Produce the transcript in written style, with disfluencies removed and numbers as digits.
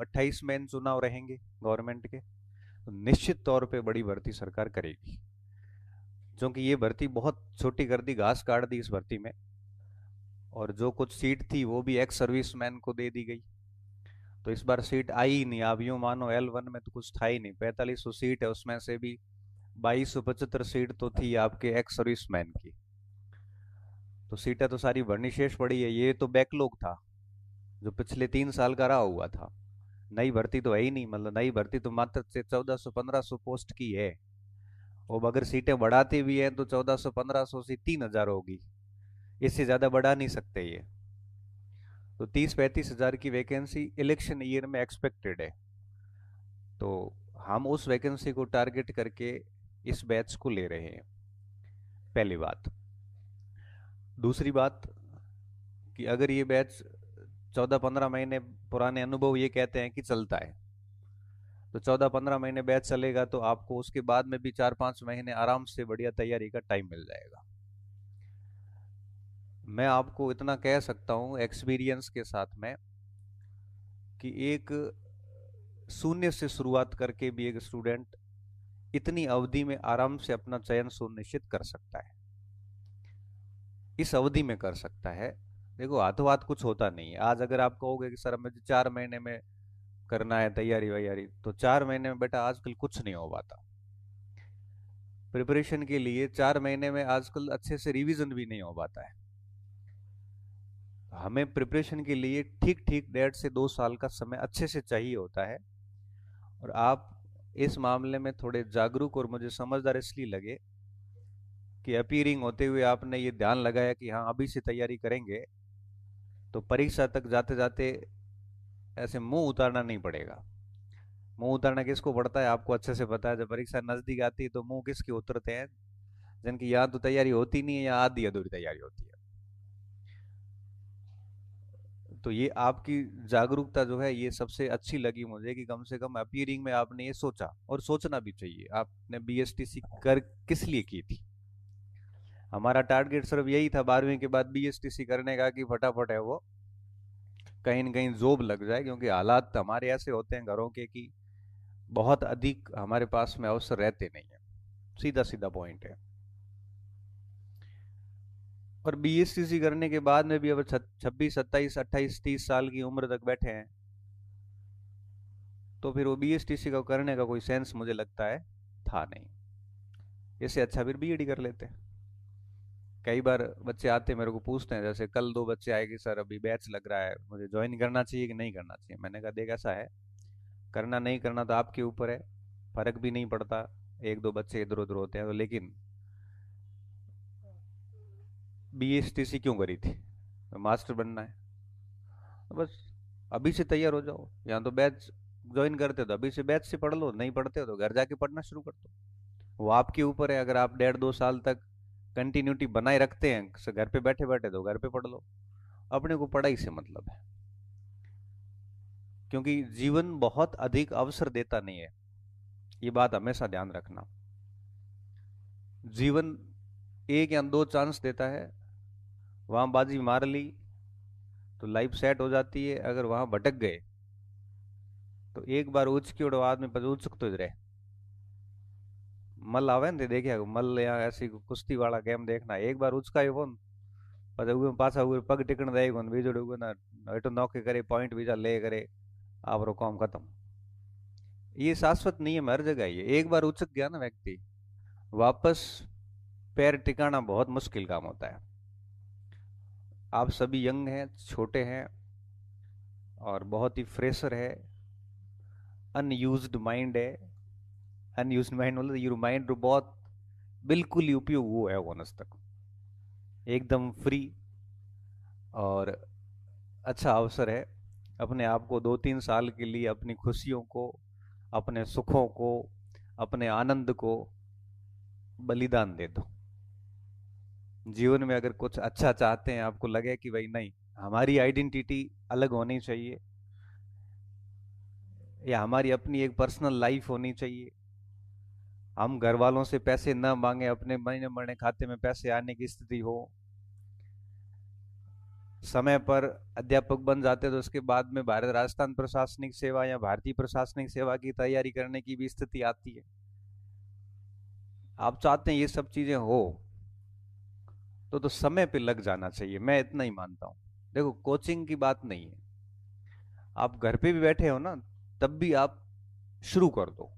28 में चुनाव रहेंगे गवर्नमेंट के, तो निश्चित तौर पे बड़ी भर्ती सरकार करेगी। क्योंकि ये भर्ती बहुत छोटी कर दी, घास काट दी इस भर्ती में। और जो कुछ सीट थी वो भी एक्स सर्विसमैन को दे दी गई। तो इस बार सीट आई ही नहीं। आप यूं मानो L1 में तो कुछ था ही नहीं। 4500 सीट है, उसमें से भी 2275 सीट तो थी आपके एक्स सर्विसमैन की। तो सीटें तो सारी भरनी शेष पड़ी है। ये तो बैकलॉग था जो पिछले 3 साल का रहा हुआ था। नई भर्ती तो है ही नहीं। मतलब नई भर्ती तो मात्र से 1400-1500 पोस्ट की है। अब अगर सीटें बढ़ाती भी हैं तो 1400-1500 से 3000 होगी। इससे ज्यादा बढ़ा नहीं सकते ये। तो 30-35 हजार की वैकेंसी इलेक्शन ईयर में एक्सपेक्टेड है। तो हम उस वैकेंसी को टारगेट करके इस बैच को ले रहे हैं, पहली बात। दूसरी बात कि अगर ये बैच 14-15 महीने पुराने अनुभव ये कहते हैं कि चलता है, तो 14-15 महीने बैच चलेगा तो आपको उसके बाद में भी 4-5 महीने आराम से बढ़िया तैयारी का टाइम मिल जाएगा। मैं आपको इतना कह सकता हूँ एक्सपीरियंस के साथ में कि एक शून्य से शुरुआत करके भी एक स्टूडेंट इतनी अवधि में आराम से अपना चयन सुनिश्चित कर सकता है। इस अवधि में कर सकता है। देखो, हाथों हाथ कुछ होता नहीं है। आज अगर आप कहोगे कि सर मुझे 4 महीने में करना है तैयारी वैयारी, तो 4 महीने में बेटा आजकल कुछ नहीं हो पाता। प्रिपरेशन के लिए 4 महीने में आजकल अच्छे से रिवीजन भी नहीं हो पाता है। हमें प्रिपरेशन के लिए ठीक ठीक 1.5 से 2 साल का समय अच्छे से चाहिए होता है। और आप इस मामले में थोड़े जागरूक और मुझे समझदार इसलिए लगे कि अपीयरिंग होते हुए आपने ये ध्यान लगाया कि हाँ अभी से तैयारी करेंगे, तो परीक्षा तक जाते जाते ऐसे मुंह उतारना नहीं पड़ेगा। मुंह उतारना किसको पड़ता है आपको अच्छे से पता है। जब परीक्षा नजदीक आती है तो मुंह किसके उतरते हैं? जिनकी या तो तैयारी होती नहीं है या आधी अधूरी तैयारी होती है। तो ये आपकी जागरूकता जो है ये सबसे अच्छी लगी मुझे कि कम से कम अपीयरिंग में आपने ये सोचा, और सोचना भी चाहिए। आपने BSTC कर किस लिए की थी? हमारा टारगेट सिर्फ यही था 12वीं के बाद BSTC करने का कि फटाफट है वो कहीं न कहीं जॉब लग जाए। क्योंकि हालात हमारे ऐसे होते हैं घरों के कि बहुत अधिक हमारे पास में अवसर रहते नहीं है। सीधा सीधा पॉइंट है। और BSTC करने के बाद में भी अब 26, 27, 28, 30 साल की उम्र तक बैठे हैं, तो फिर वो BSTC का करने का कोई सेंस मुझे लगता है था नहीं। इससे अच्छा फिर BED कर लेते। कई बार बच्चे आते मेरे को पूछते हैं, जैसे कल 2 बच्चे आए कि सर अभी बैच लग रहा है, मुझे ज्वाइन करना चाहिए कि नहीं करना चाहिए। मैंने कहा देख ऐसा है, करना नहीं करना तो आपके ऊपर है, फर्क भी नहीं पड़ता। एक दो बच्चे इधर उधर होते हैं तो, लेकिन BSTC क्यों करी थी? तो मास्टर बनना है, तो बस अभी से तैयार हो जाओ। या तो बैच ज्वाइन करते हो तो अभी से बैच से पढ़ लो, नहीं पढ़ते हो तो घर जाके पढ़ना शुरू कर दो। वो आपके ऊपर है। अगर आप 1.5-2 साल तक कंटिन्यूटी बनाए रखते हैं घर पे बैठे बैठे, तो घर पे पढ़ लो। अपने को पढ़ाई से मतलब है। क्योंकि जीवन बहुत अधिक अवसर देता नहीं है, ये बात हमेशा ध्यान रखना। जीवन 1 या 2 चांस देता है। वहां बाजी मार ली तो लाइफ सेट हो जाती है। अगर वहां भटक गए तो एक बार उचकी उड़ो आदमी पर उचक तो रहे। मल आवे ने देखिया मल या ऐसी कुश्ती वाला गेम देखना, एक बार उचका ही फोन પછી ઉભો પાછા ઉભો પગ ટીકણ દઈ કોન બીજો ઉભો ना एटो नौके करे पॉइंट वीजा ले करे आपरो काम खत्म। ये शाश्वत नियम हर जगह ही है। एक बार उचक गया ना व्यक्ति, वापस पैर टिकाना बहुत मुश्किल काम होता है। आप सभी यंग हैं, छोटे हैं और बहुत ही फ्रेशर है। अनयूज्ड माइंड है। अनयूज्ड माइंड मतलब ये माइंड बहुत बिल्कुल ही उपयोग हुआ है ओनस तक, एकदम फ्री। और अच्छा अवसर है। अपने आप को 2-3 साल के लिए अपनी खुशियों को, अपने सुखों को, अपने आनंद को बलिदान दे दो। जीवन में अगर कुछ अच्छा चाहते हैं, आपको लगे कि भाई नहीं हमारी आइडेंटिटी अलग होनी चाहिए, या हमारी अपनी एक पर्सनल लाइफ होनी चाहिए, हम घर वालों से पैसे न मांगे, अपने महीने महीने खाते में पैसे आने की स्थिति हो, समय पर अध्यापक बन जाते तो उसके बाद में भारत राजस्थान प्रशासनिक सेवा या भारतीय प्रशासनिक सेवा की तैयारी करने की भी स्थिति आती है। आप चाहते हैं ये सब चीजें हो तो समय पे लग जाना चाहिए, मैं इतना ही मानता हूँ। देखो कोचिंग की बात नहीं है, आप घर पे भी बैठे हो ना, तब भी आप शुरू कर दो।